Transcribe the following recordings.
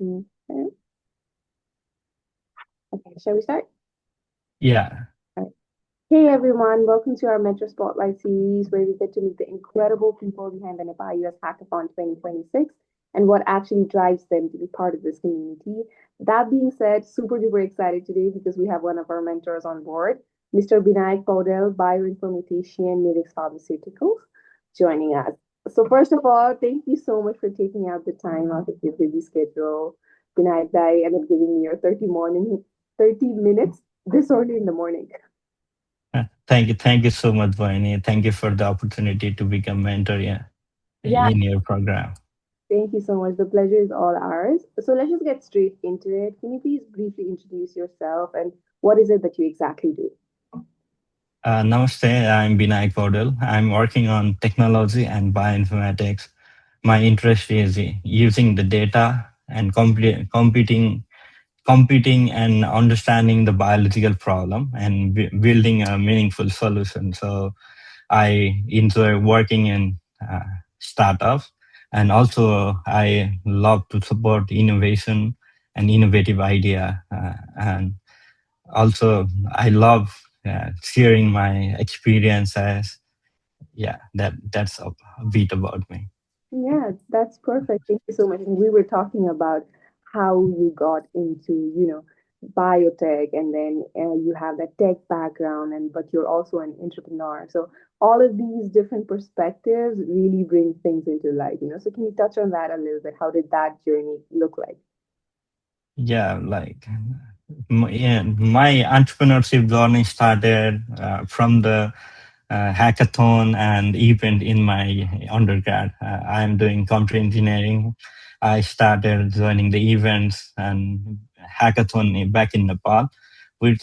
Mm. Okay, shall we start? Yeah, All right. Hey everyone, welcome to our Mentor Spotlight series where we get to meet the incredible people behind the Nepal US Hackathon 2026 and what actually drives them to be part of this community. That being said, super duper excited today because we have one of our mentors on board, Mr. Binayak Poudel, Bioinformatician, Nidix Pharmaceuticals, joining us. So first of all, thank you so much for taking out the time out of your busy schedule. Binayak Dai ended giving me your 30 minutes this early in the morning. thank you so much, Vani. Thank you for the opportunity to become mentor, yeah, Yeah, in your program. thank you so much. The pleasure is all ours. So let's just get straight into it. Can you please briefly introduce yourself and what is it that you exactly do? Namaste, I'm Binayak Poudel. I'm working on technology and bioinformatics. My interest is using the data and competing and understanding the biological problem and building a meaningful solution. So I enjoy working in startups, and also I love to support innovation and innovative idea. And also I love sharing my experiences. Yeah, that's a bit about me. Yeah, that's perfect. Thank you so much. And we were talking about how you got into, biotech and then you have that tech background and but you're also an entrepreneur. So all of these different perspectives really bring things into light. So can you touch on that a little bit? How did that journey look like? Yeah, like yeah, my entrepreneurship journey started from the hackathon and event in my undergrad. I am doing computer engineering. I started joining the events and hackathon back in Nepal, which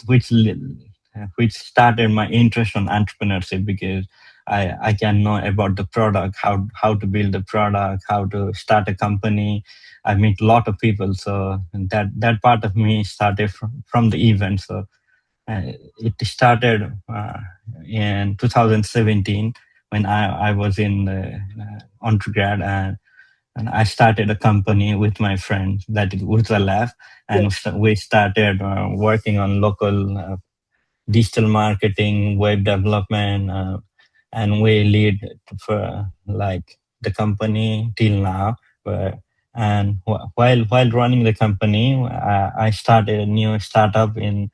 started my interest on entrepreneurship because I can know about the product, how to build the product, how to start a company. I meet a lot of people, so that part of me started from the event. So it started in 2017 when I was in the undergrad, and I started a company with my friend that is Urza Lab, Yeah. and we started working on local digital marketing, web development, and we lead for like the company till now. But, and while running the company, I started a new startup in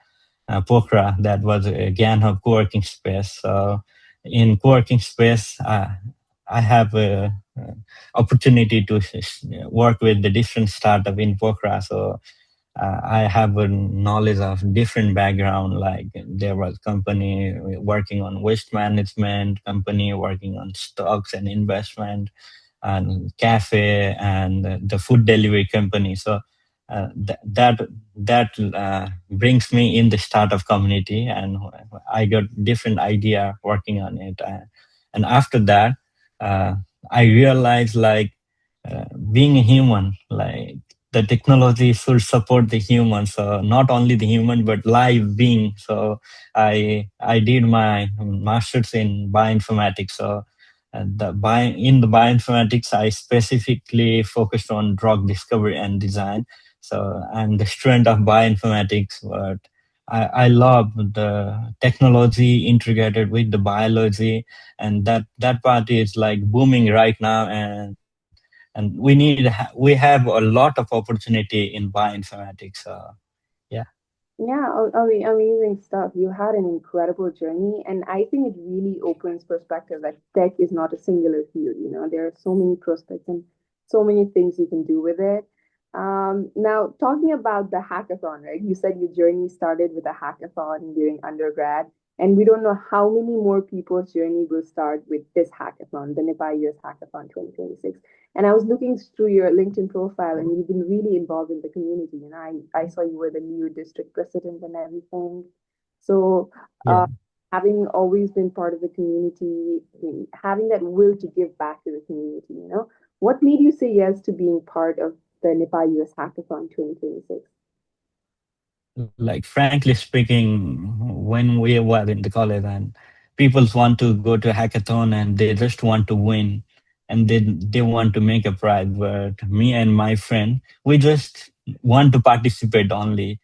Pokhara that was a GAN co-working space. So in co-working space, I have a, opportunity to work with the different startup in Pokhara. So I have a knowledge of different background. Like there was company working on waste management, company working on stocks and investment, and cafe and the food delivery company. So that brings me in the startup community, and I got different idea working on it. And after that, uh, I realized like being a human, like the technology should support the human, so not only the human but live being. So I did my master's in bioinformatics. So in the bioinformatics, I specifically focused on drug discovery and design. So I'm the student of bioinformatics, but I love the technology integrated with the biology, and that part is like booming right now. And we have a lot of opportunity in bioinformatics. Yeah. Yeah, amazing stuff. You had an incredible journey, and I think it really opens perspective that tech is not a singular field. There are so many prospects and so many things you can do with it. Now, talking about the hackathon, right? You said your journey started with a hackathon during undergrad, and we don't know how many more people's journey will start with this hackathon, the Nepal US Hackathon 2026. And I was looking through your LinkedIn profile, and you've been really involved in the community. And I saw you were the new district president and everything. So, uh, Yeah. having always been part of the community, having that will to give back to the community, what made you say yes to being part of the Nepal US Hackathon 2026? Like frankly speaking, when we were in the college and people want to go to hackathon and they just want to win, and they want to make a prize. But me and my friend, we just want to participate only.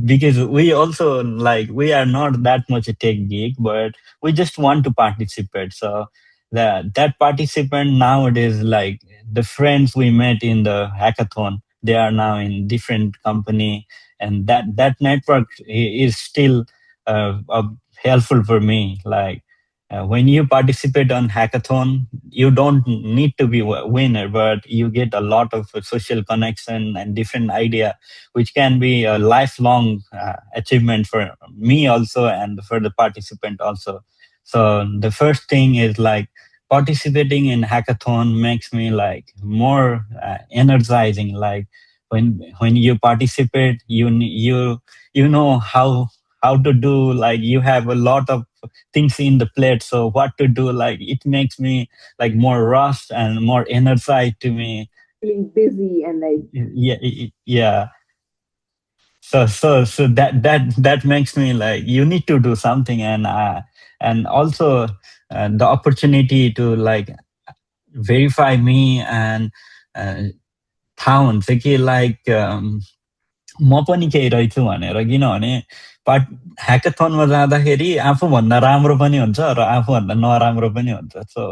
Because we also like, we are not that much a tech geek, but we just want to participate. So that participant nowadays, like the friends we met in the hackathon, they are now in different company, and that network is still helpful for me. Like when you participate on hackathon, you don't need to be a winner, but you get a lot of social connection and different idea, which can be a lifelong achievement for me also and for the participant also. So the first thing is like participating in hackathon makes me like more energizing. Like when you participate, you know how to do, like you have a lot of things in the plate, so what to do, like it makes me like more rushed and more energized to me. Feeling busy and like Yeah. So that makes me like you need to do something. And also the opportunity to like verify me and थाहा हुन्छ कि like म पनि केही रहेछु भनेर। किनभने part ह्याकाथनमा जाँदाखेरि आफूभन्दा राम्रो पनि हुन्छ र आफूभन्दा नराम्रो पनि हुन्छ। सो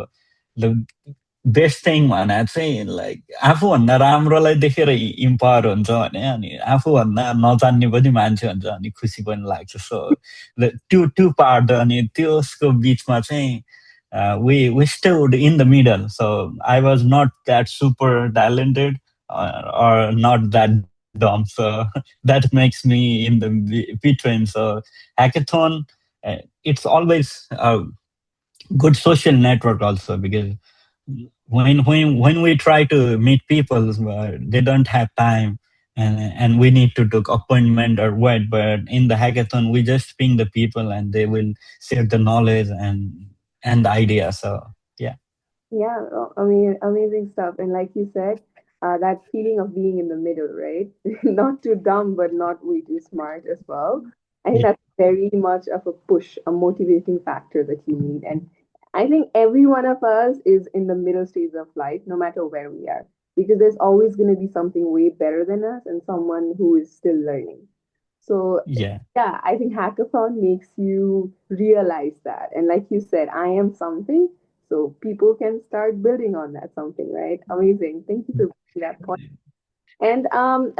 द बेस्ट थिङ भने चाहिँ लाइक आफूभन्दा राम्रोलाई देखेर इम्पावर हुन्छ भने, अनि आफूभन्दा नजान्ने पनि मान्छे हुन्छ अनि खुसी पनि लाग्छ। सो त्यो त्यो पार्ट, अनि त्यसको बिचमा चाहिँ we stood in the middle. So I was not that super talented or not that dumb. So that makes me in the between. So hackathon, it's always a good social network also, because when we try to meet people, they don't have time, and we need to do appointment or what. But in the hackathon, we just ping the people and they will share the knowledge and the idea. So yeah. yeah, I mean, amazing stuff. And like you said, that feeling of being in the middle, right? Not too dumb, but not way too smart as well. I think Yeah. that's very much of a push, a motivating factor that you need. And I think every one of us is in the middle stage of life, no matter where we are, because there's always going to be something way better than us and someone who is still learning. So Yeah. yeah, I think hackathon makes you realize that. And like you said, I am something, so people can start building on that something, right? Amazing. Thank you for bringing that point. And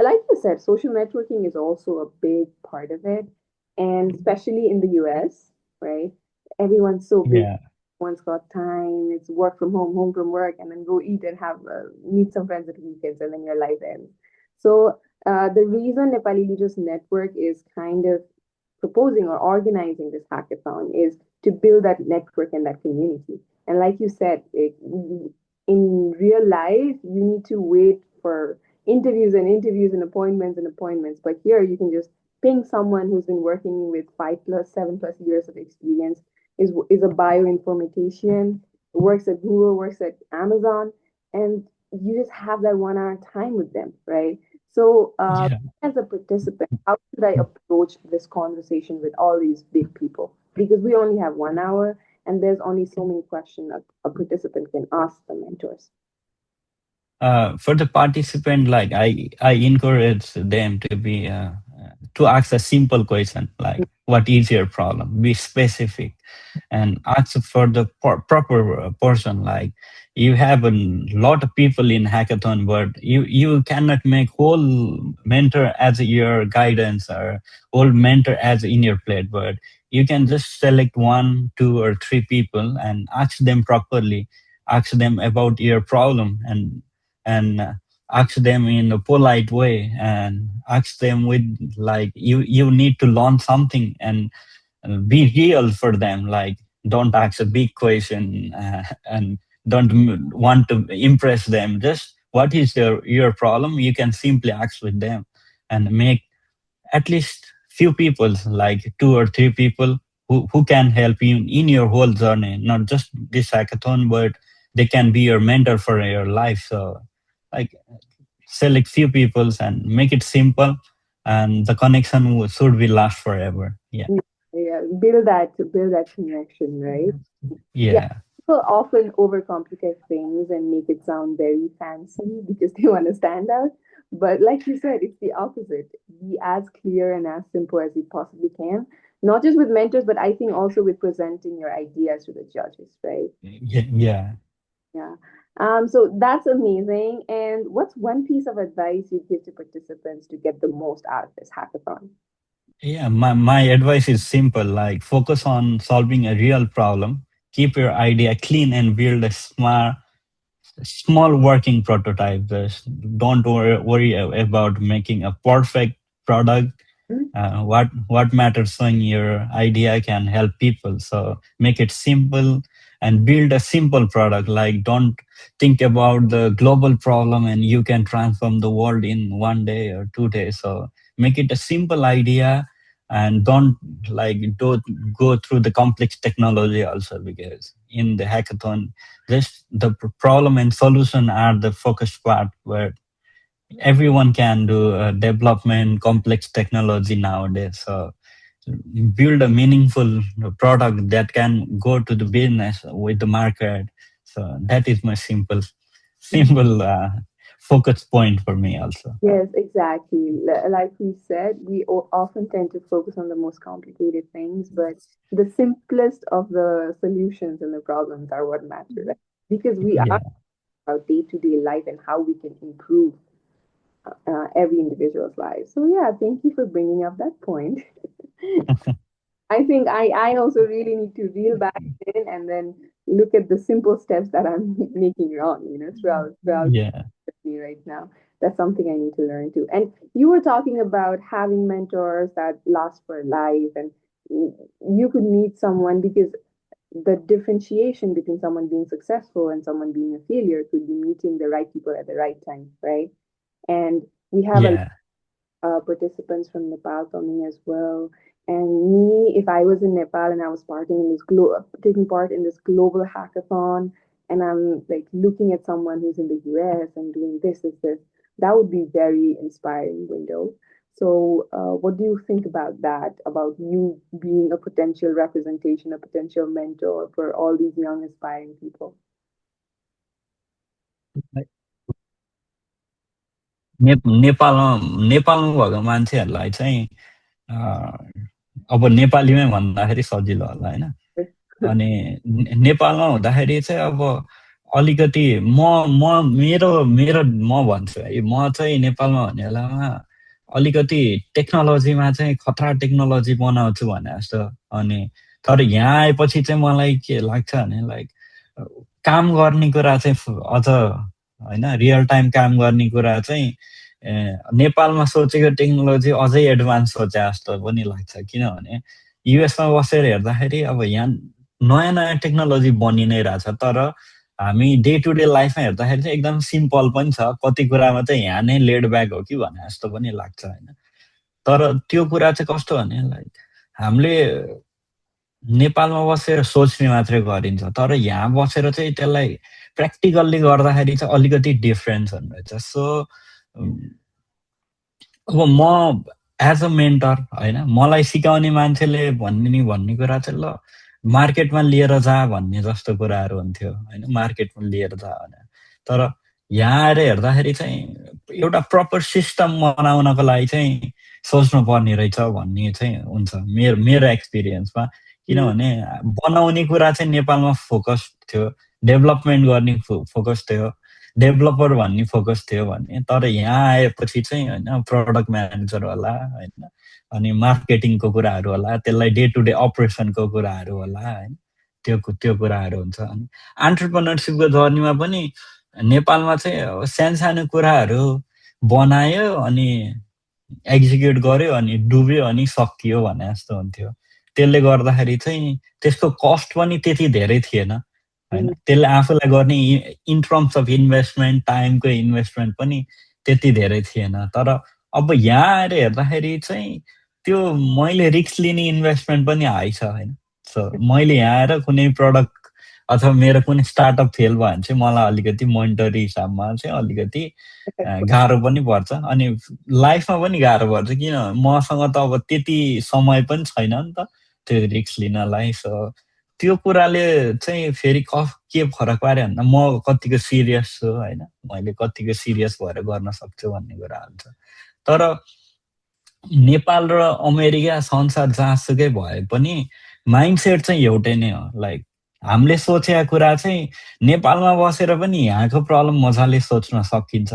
like you said, social networking is also a big part of it. And especially in the US, right? Everyone's so busy. Yeah. One's got time. It's work from home, home from work, and then go eat and have meet some friends at weekends, and then your life ends. So the reason Nepali Leaders Network is kind of proposing or organizing this hackathon is to build that network and that community. And like you said, in real life, you need to wait for interviews and interviews and appointments and appointments. But here, you can just ping someone who's been working with 5 plus, 7 plus years of experience, is a bioinformatician, works at Google, works at Amazon, and you just have that 1 hour time with them, right? So, Yeah. as a participant, how should I approach this conversation with all these big people? Because we only have 1 hour, and there's only so many questions a participant can ask the mentors. For the participant, like I encourage them to be to ask a simple question like, "What is your problem?" Be specific, and ask for the proper person. Like you have a lot of people in hackathon, but you cannot make whole mentor as your guidance or whole mentor as in your plate. But you can just select one, two, or three people and ask them properly. Ask them about your problem, and ask them in a polite way, and ask them with like you need to learn something, and be real for them. Like don't ask a big question, and don't want to impress them. Just what is your problem, you can simply ask with them, and make at least few people, like two or three people who can help you in your whole journey, not just this hackathon, but they can be your mentor for your life. So like select few people and make it simple, and the connection should be last forever. Yeah. Yeah, build that connection, right? Yeah, Yeah. People often overcomplicate things and make it sound very fancy because they want to stand out. But like you said, it's the opposite. Be as clear and as simple as you possibly can, not just with mentors, but I think also with presenting your ideas to the judges, right? Yeah, yeah. Yeah. So that's amazing. And what's one piece of advice you'd give to participants to get the most out of this hackathon? Yeah, my advice is simple, like focus on solving a real problem, keep your idea clean and build a small working prototype. Just don't worry about making a perfect product. What matters when your idea can help people. So make it simple and build a simple product. Like don't think about the global problem and you can transform the world in 1 day or 2 days. So make it a simple idea and don't go through the complex technology also, because in the hackathon just the problem and solution are the focus part where everyone can do development complex technology nowadays. So build a meaningful product that can go to the business with the market. So that is my simple focus point for me also. Yes, exactly. Like we said, we often tend to focus on the most complicated things, but the simplest of the solutions and the problems are what matter, right? Because we are Yeah. about day-to-day life and how we can improve every individual's life. So yeah, thank you for bringing up that point. I think I also really need to reel back in and then look at the simple steps that I'm making wrong, throughout Yeah. me right now. That's something I need to learn too. And you were talking about having mentors that last for life, and you could meet someone because the differentiation between someone being successful and someone being a failure could be meeting the right people at the right time, right? And we have a Yeah. participants from Nepal coming as well. And me, if I was in Nepal and I was taking part in this global hackathon, and I'm like looking at someone who's in the US and doing this, that would be very inspiring window. So, what do you think about that? About you being a potential representation, a potential mentor for all these young aspiring people? नेपालमा नेपालमा भएको मान्छेहरूलाई चाहिँ अब नेपालीमै भन्दाखेरि सजिलो होला होइन। अनि नेपालमा हुँदाखेरि चाहिँ अब अलिकति म मेरो मेरो म भन्छु है, म चाहिँ नेपालमा हुने बेलामा अलिकति टेक्नोलोजीमा चाहिँ खतरा टेक्नोलोजी बनाउँछु भने जस्तो। अनि तर यहाँ आएपछि चाहिँ मलाई के लाग्छ भने लाइक काम गर्ने कुरा चाहिँ अझ होइन, रियल टाइम काम गर्ने कुरा चाहिँ नेपालमा सोचेको टेक्नोलोजी अझै एडभान्स सोचे जस्तो पनि लाग्छ। किनभने युएसमा बसेर हेर्दाखेरि अब यहाँ नयाँ नयाँ टेक्नोलोजी बनि नै रहेछ, तर हामी डे टु डे लाइफमा हेर्दाखेरि चाहिँ एकदम सिम्पल पनि छ, कति कुरामा चाहिँ यहाँ नै लेड ब्याक हो कि भने जस्तो पनि लाग्छ होइन। तर त्यो कुरा चाहिँ कस्तो भने लाइक हामीले नेपालमा बसेर सोच्ने मात्रै गरिन्छ, तर यहाँ बसेर चाहिँ त्यसलाई प्र्याक्टिकल्ली गर्दाखेरि चाहिँ अलिकति डिफ्रेन्स हुने रहेछ। सो अब म एज अ मेन्टर होइन, मलाई सिकाउने मान्छेले भन्ने कुरा चाहिँ ल मार्केटमा लिएर जा भन्ने जस्तो कुराहरू हुन्थ्यो होइन, मार्केटमा लिएर जा भने। तर यहाँ आएर हेर्दाखेरि चाहिँ एउटा प्रपर सिस्टम बनाउनको लागि चाहिँ सोच्नु पर्ने रहेछ भन्ने चाहिँ हुन्छ मेरो मेरो एक्सपिरियन्समा। Mm. किनभने बनाउने कुरा चाहिँ नेपालमा फोकस थियो, डेभलपमेन्ट गर्ने फोकस थियो, डेभलपर भन्ने फोकस थियो भने, तर यहाँ आएपछि चाहिँ होइन प्रडक्ट म्यानेजर होला होइन, अनि मार्केटिङको कुराहरू होला, त्यसलाई डे टु डे अपरेसनको कुराहरू होला होइन, त्यो कुराहरू हुन्छ। अनि एन्टरप्रेन्योरसिपको जर्नीमा पनि नेपालमा चाहिँ सानो कुराहरू बनायो अनि एक्जिक्युट गर्यो अनि डुब्यो अनि सकियो भने जस्तो हुन्थ्यो। त्यसले गर्दाखेरि चाहिँ त्यसको कस्ट पनि त्यति धेरै थिएन होइन, Mm. त्यसले आफूलाई गर्ने इन टर्म्स अफ इन्भेस्टमेन्ट, टाइमको इन्भेस्टमेन्ट पनि त्यति धेरै थिएन। तर अब यहाँ आएर हेर्दाखेरि चाहिँ त्यो मैले रिस्क लिने इन्भेस्टमेन्ट पनि हाई छ होइन। सो मैले यहाँ आएर कुनै प्रडक्ट अथवा मेरो कुनै स्टार्टअप फेल भयो भने चाहिँ मलाई अलिकति मोनिटरी हिसाबमा चाहिँ अलिकति गाह्रो पनि पर्छ, अनि लाइफमा पनि गाह्रो पर्छ। किन मसँग त अब त्यति समय पनि छैन नि त त्यो रिस्क लिनलाई। सो त्यो कुराले चाहिँ फेरि के फरक पार्यो भन्दा म कतिको सिरियस छु होइन, मैले कतिको सिरियस भएर गर्न सक्छु भन्ने कुरा हुन्छ। तर नेपाल र अमेरिका संसार जहाँसुकै भए पनि माइन्डसेट चाहिँ एउटै नै हो। लाइक हामीले सोचेका कुरा चाहिँ नेपालमा बसेर पनि यहाँको प्रब्लम मजाले सोच्न सकिन्छ,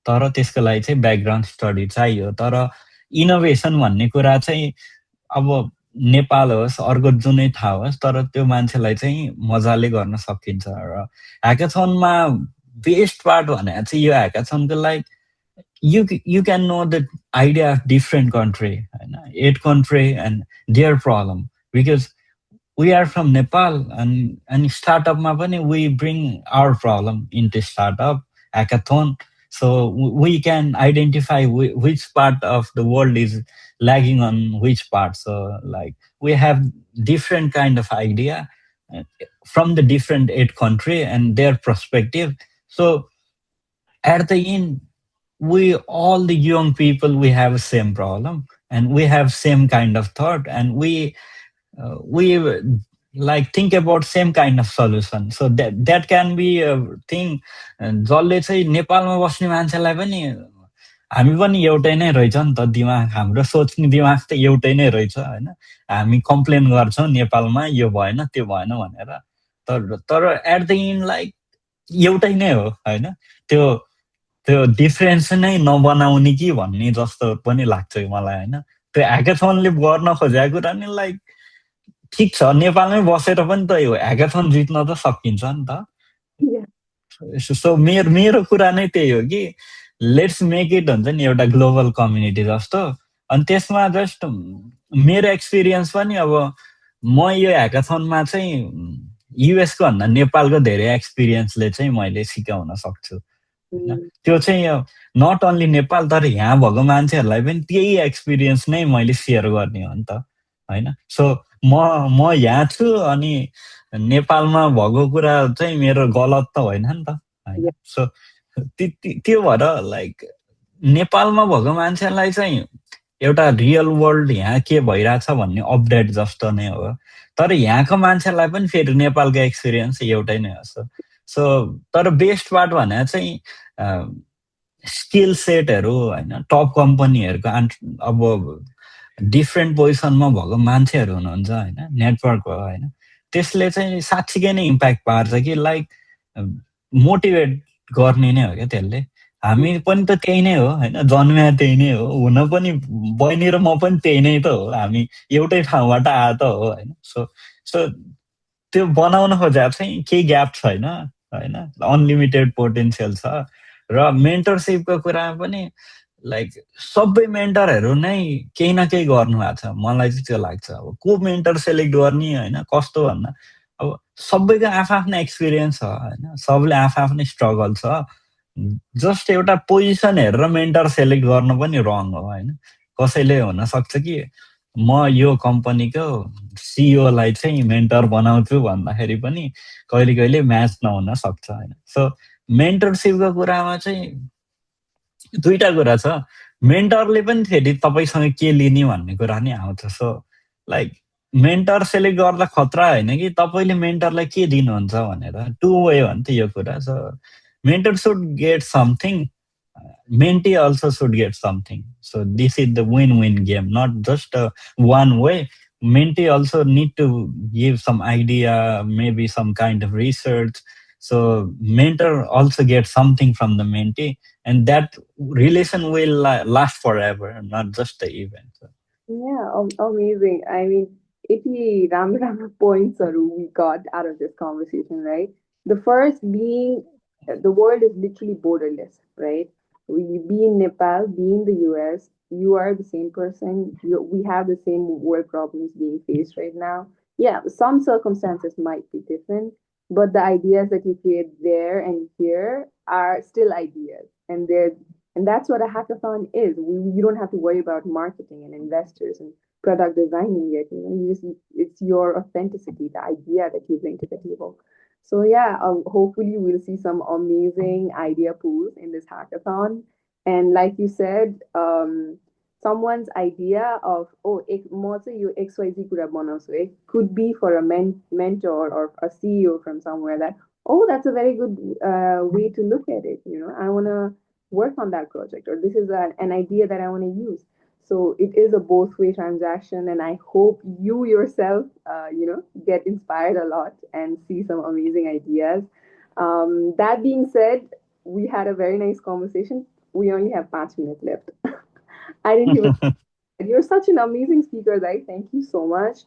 तर त्यसको लागि चाहिँ ब्याकग्राउन्ड स्टडी चाहियो। तर इनोभेसन भन्ने कुरा चाहिँ अब नेपाल होस् अर्को जुनै ठाउँ होस्, तर त्यो मान्छेलाई चाहिँ मजाले गर्न सकिन्छ। र ह्याकाथनमा बेस्ट पार्ट भनेको चाहिँ यो ह्याकाथनको like you can know the idea of different country, eight country and their problem, because we are from Nepal, and startup ma pani we bring our problem into startup hackathon, so we can identify which part of the world is lagging on which part. So like we have different kind of idea uh, from the different eight country and their perspective. So at the end, we all the young people, we have same problem and we have same kind of thought, and we like think about same kind of solution. So that can be a thing. जसले चाहिँ नेपालमा बस्ने मान्छेलाई पनि हामी पनि एउटै नै रहेछ नि त, दिमाग हाम्रो सोच्ने दिमाग त एउटै नै रहेछ होइन। हामी कम्प्लेन गर्छौँ नेपालमा यो भएन त्यो भएन भनेर, तर एट द इन्ड लाइक एउटै नै हो होइन। त्यो त्यो डिफ्रेन्स नै नबनाउने कि भन्ने जस्तो पनि लाग्छ मलाई होइन। त्यो ह्याकाथनले गर्न खोजेको कुरा नि लाइक ठिक छ, नेपालमै बसेर पनि त यो ह्याकाथन जित्न त सकिन्छ नि त। Yeah. सो मेरो मेरो कुरा नै त्यही हो कि लेट्स मेक इट हुन्छ नि एउटा ग्लोबल कम्युनिटी जस्तो। अनि त्यसमा जस्ट मेरो एक्सपिरियन्स पनि अब म यो ह्याकाथनमा चाहिँ युएसको भन्दा नेपालको धेरै एक्सपिरियन्सले चाहिँ मैले सिकाउन सक्छु होइन। Mm. त्यो चाहिँ नट ओन्ली नेपाल, तर यहाँ भएको मान्छेहरूलाई पनि त्यही एक्सपिरियन्स नै मैले सेयर गर्ने हो नि त होइन। सो म यहाँ छु अनि नेपालमा भएको कुरा चाहिँ मेरो गलत त होइन नि त होइन। Yeah. सो त्यो भएर लाइक नेपालमा भएको मान्छेलाई चाहिँ एउटा रियल वर्ल्ड यहाँ के भइरहेछ भन्ने अपडेट जस्तो नै हो। तर यहाँको मान्छेलाई पनि फेरि नेपालको एक्सपिरियन्स एउटै नै हो। सो तर बेस्ट पार्ट भनेर चाहिँ स्किल सेटहरू होइन, टप कम्पनीहरूको अब डिफ्रेन्ट पोजिसनमा भएको मान्छेहरू हुनुहुन्छ होइन, नेटवर्क हो होइन, त्यसले चाहिँ साँच्चीकै नै इम्प्याक्ट पार्छ कि लाइक मोटिभेट गर्ने नै हो क्या त्यसले। हामी पनि त त्यही नै हो होइन, जन्मिया त्यही नै हो, हुन पनि बहिनी र म पनि त्यही नै त हो, हामी एउटै ठाउँबाट आए त हो होइन। सो सो त्यो बनाउन खोजेको चाहिँ केही ग्याप छैन होइन, अनलिमिटेड पोटेन्सियल छ। र मेन्टरसिपको कुरा पनि लाइक सबै मेन्टरहरू नै केही न केही गर्नु भएको छ, मलाई चाहिँ त्यो लाग्छ। अब को मेन्टर सेलेक्ट गर्ने होइन कस्तो भन्दा अब सबैको आफआफ्नो एक्सपिरियन्स छ होइन, सबले आफआफ्नै स्ट्रगल छ। जस्ट एउटा पोजिसन हेरेर मेन्टर सेलेक्ट गर्नु पनि रङ हो होइन। कसैले हुनसक्छ कि म यो कम्पनीको सिइओलाई चाहिँ मेन्टर बनाउँछु भन्दाखेरि पनि कहिले कहिले म्याच नहुन सक्छ होइन। सो मेन्टरसिपको कुरामा चाहिँ दुईटा कुरा छ, मेन्टरले पनि फेरि तपाईँसँग के लिने भन्ने कुरा नि आउँछ। सो लाइक मेन्टर सेलेक्ट गर्दा खतरा होइन कि तपाईँले मेन्टरलाई के दिनुहुन्छ भनेर, टु वे हो नि त यो कुरा। So mentor should get something, mentee also should get something. So this is the win-win game, not just one way. Mentee also need to give some idea, maybe some kind of research. So mentor also gets something from the mentee, and that relation will last forever, not just the event. So, Yeah, amazing. I mean, 80 random points are we got out of this conversation, right? The first being the world is literally borderless, right? We be in Nepal, be in the US, you are the same person. We have the same world problems being faced right now. Yeah, some circumstances might be different, but the ideas that you create there and here are still ideas, and that's what a hackathon is. You don't have to worry about marketing and investors and product designing yet. You just it's your authenticity, the idea that you bring to the table. So yeah, hopefully we'll see some amazing idea pools in this hackathon. And like you said, someone's idea of, oh, म चाहिँ यो XYZ कुरा बनाउँछु है, could be for a mentor or a CEO from somewhere that, oh, that's a very good way to look at it. I want to work on that project, or this is an idea that I want to use. So it is a both way transaction, and I hope you yourself, get inspired a lot and see some amazing ideas. That being said, we had a very nice conversation. We only have 5 minutes left. I didn't even. You're such an amazing speaker, Zai. Thank you so much.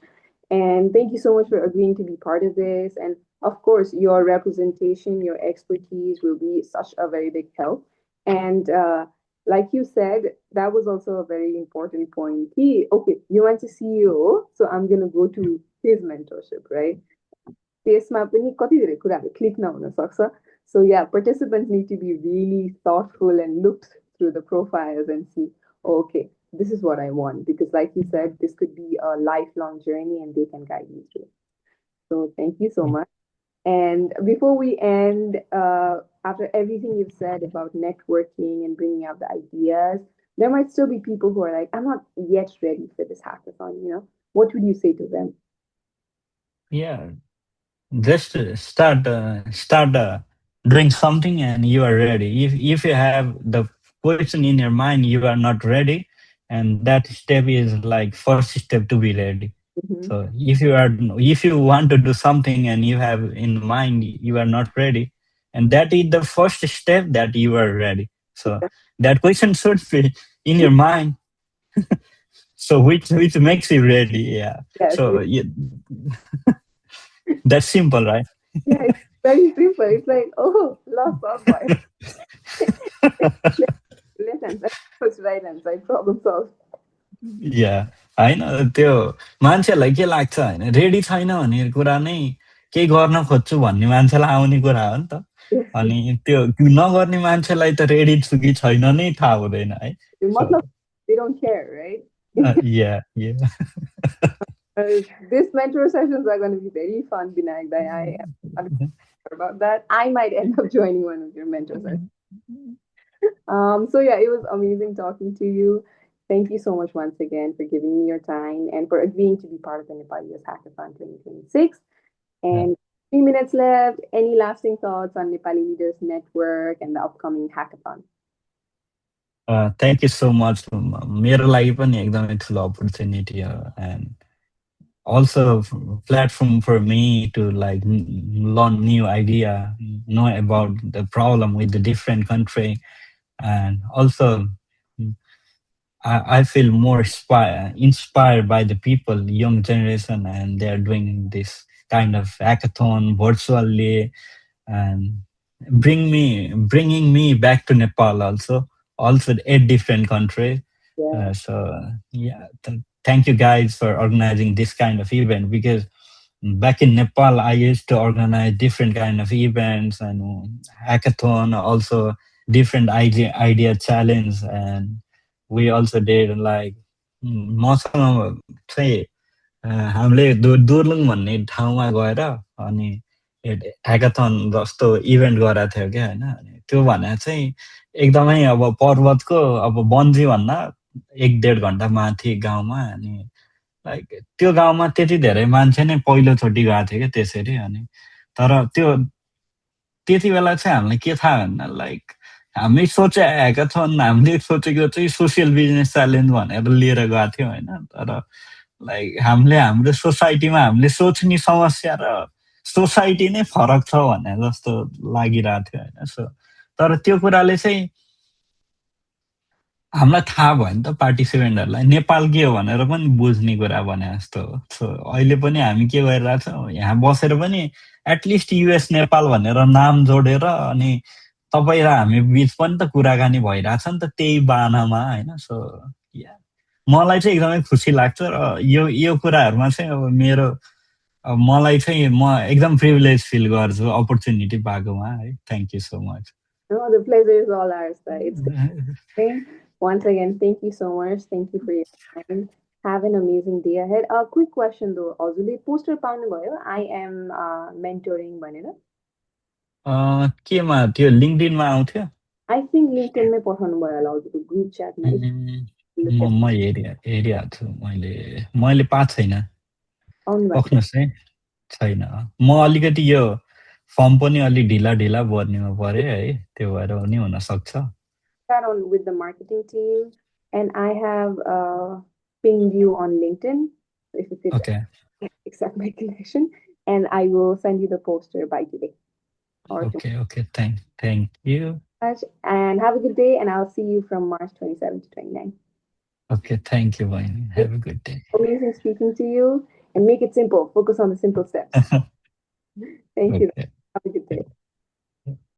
And thank you so much for agreeing to be part of this. And of course, your representation, your expertise will be such a very big help. And like you said, that was also a very important point. Okay, you want to CEO, so I'm going to go to his mentorship, right? त्यसमा पनि कति धेरै कुराहरू click नहुन सक्छ. So yeah, participants need to be really thoughtful and look through the profiles and see, okay, this is what I want. Because like you said, this could be a lifelong journey and they can guide you through. So thank you so much. And before we end, after everything you've said about networking and bringing out the ideas, there might still be people who are like, I'm not yet ready for this hackathon. What would you say to them? Yeah, just start doing something and you are ready. If you have the question in your mind, you are not ready, and that step is like first step to be ready. Mm-hmm. So if you want to do something and you have in mind you are not ready, and that is the first step that you are ready. So that question should be in your mind. So which makes you ready. Yeah. Yes. So that's simple, right? Yeah, it's very simple. It's like, oh, lost all boy. Left hand side, first right hand side, problem solved. या होइन त्यो मान्छेलाई के लाग्छ होइन ready छैन भन्ने कुरा नै केही गर्न खोज्छु भन्ने मान्छेलाई आउने कुरा हो नि त Yes, अनि त्यो नगर्ने मान्छेलाई त रेडी छु कि छैन नै थाहा हुँदैन है सो matlab, they don't care, right? या या This mentor sessions are going to be very fun, Binayak. I am sure about that. I might end up joining one of your mentor sessions. So yeah, it was amazing talking to you. Thank you so much once again for giving me your time and for agreeing to be part of the Nepal US Hackathon 2026. And 3 minutes left. Any lasting thoughts on Nepali Leaders Network and the upcoming hackathon? Thank you so much मेरो लागि पनि एकदमै ठुलो opportunity हो end also platform for me to like learn new idea, know about the problem with the different country, and also I feel more inspired by the people, young generation, and they are doing this kind of hackathon virtually, and bringing me back to Nepal also 8 different countries. Yeah. So yeah, thank you guys for organizing this kind of event because back in Nepal, I used to organize different kind of events and hackathon, also different idea challenge, and we also did like मसँग चाहिँ हामीले दुर्लुङ भन्ने ठाउँमा गएर अनि hackathon जस्तो event गराएको थियो क्या होइन त्यो भने चाहिँ एकदमै अब पर्वतको अब बन्जी भन्दा 1-1.5 घन्टा माथि गाउँमा अनि लाइक त्यो गाउँमा त्यति धेरै मान्छे नै पहिलोचोटि गएको थियो क्या त्यसरी अनि तर त्यो त्यति बेला चाहिँ हामीलाई के थाहा भन्दा लाइक हामी सोचे ह्याकाथन हामीले सोचेको चाहिँ सोसियल बिजनेस च्यालेन्ज भनेर लिएर गएको थियो होइन तर लाइक हामीले हाम्रो सोसाइटीमा हामीले सोच्ने समस्या र सोसाइटी नै फरक छ भने जस्तो लागिरहेको थियो होइन सो तर त्यो कुराले चाहिँ हामीलाई थाहा भयो नि त पार्टिसिपेन्टहरूलाई नेपाल के हो भनेर पनि बुझ्ने कुरा भने जस्तो हो सो अहिले पनि हामी के गरिरहेछौँ यहाँ बसेर पनि एटलिस्ट युएस नेपाल भनेर नाम जोडेर अनि तपाईँ र हामी बिच पनि त कुराकानी भइरहेछ नि त त्यही बानामा होइन सो मलाई चाहिँ एकदमै खुसी लाग्छ र यो कुराहरूमा चाहिँ अब मेरो मलाई चाहिँ म एकदम प्रिभिलेज फिल गर्छु अपर्च्युनिटी पाएकोमा है thank you so much No, the pleasure is all ours. It's great. Once again, thank you so much. Thank you for your time. Have an amazing day ahead. A quick question though, Azule, poster paunनुभयो I am mentoring भनेर केमा त्यो लिङ्कडिनमा आउँथ्यो I think LinkedIn मै पठाउनु भयो होला हजुरको group च्याटमा look at म एरिया एरिया छु मैले मैले पाएको छैन on one day. पक्नुहोस् है छैन म अलिकति यो फर्म पनि अलि ढिला ढिला भर्नेमा परे है त्यो भएर पनि हुनसक्छ That on with the marketing team, and I have pinged you on LinkedIn. If you could okay accept my connection, and I will send you the poster by today or tomorrow. Okay okay thank you And have a good day, and I'll see you from March 27 to 29. Okay thank you बहिनी have a good day Amazing speaking to you, and make it simple. Focus on the simple steps. Thank you. Okay Have a good day.